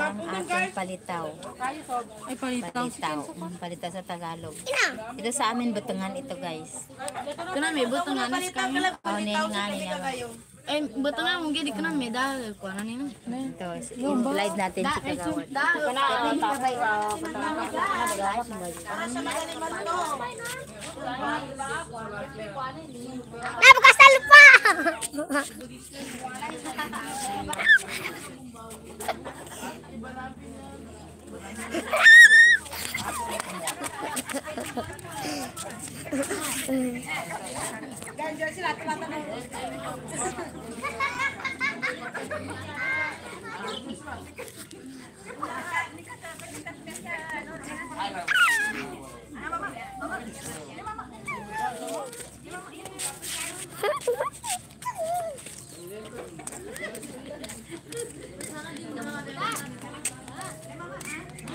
ang ating palitaw. Ay, palitaw. Palitaw sa Tagalog. Ito sa amin, butungan ito guys. Ito na, may buto nga nas kami. Oh, nihingani naman. Ay, buto nga, mong gini ko na, may dahil. Kuha na nila. Ito, i-slide natin si Kagawad. Nabukas na lupa!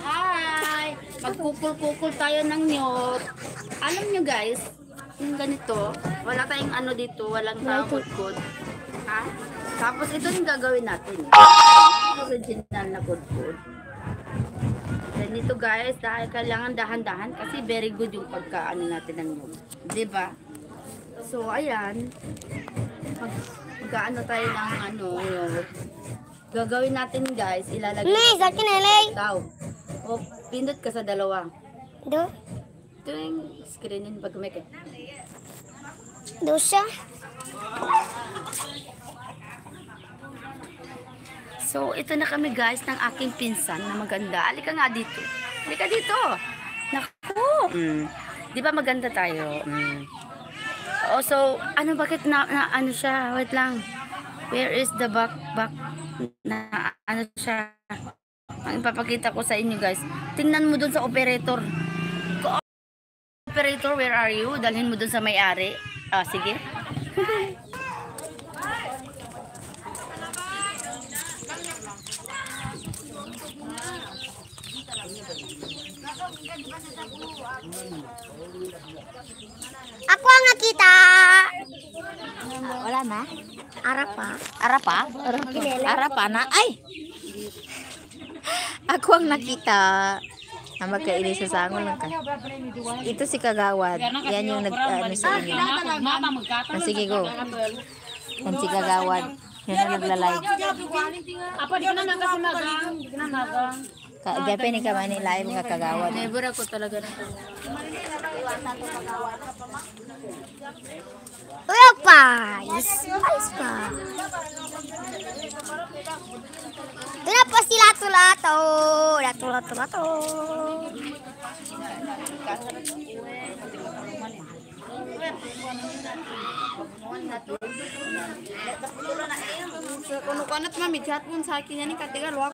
Hi! Magkukul-kukul tayo ng nyot. Alam nyo guys, yung ganito, wala tayong ano dito, walang kudkod. Ha? Tapos ito yung gagawin natin. Original na kudkod. Ganito guys, dahil kailangan dahan-dahan kasi very good yung pagkaano natin ng nyot. Diba? So, ayan. Magkaano tayo ng ano, gagawin natin guys, ilalagay Nay, sa akin nalay. ikaw. O, pindot ka sa dalawa. Do? Ito yung screen yun pag kumik. Do siya? So, ito na kami guys ng aking pinsan na maganda. Halika nga dito. Halika dito. Naku. Di ba maganda tayo? Oh, so, ano, bakit na ano siya? Wait lang. Where is the back na ano siya? Ang ipapakita ko sa inyo guys. Tingnan mo dun sa operator. Operator, where are you? Dalhin mo dun sa may-ari. Ah, sige. Ako ang nakita. Wala na? Arapa. Arapa? Arapa na? Ay! Ako ang nakita na magkainis sa sangol ng ito si Kagawad. Yan yung nag-ano sa inyo. Sige, go. Yan si Kagawad. Yan ang nagla-live. Apa di na kasi magang? Di na magang. Gabi ni ka man live nga Kagawad. Never ako talaga na. Uy, guys. Ayos pa. Ito na po si Lato-Lato. Lato-Lato-Lato. Kuno kanat mami chat mo sa akin yan ni katiga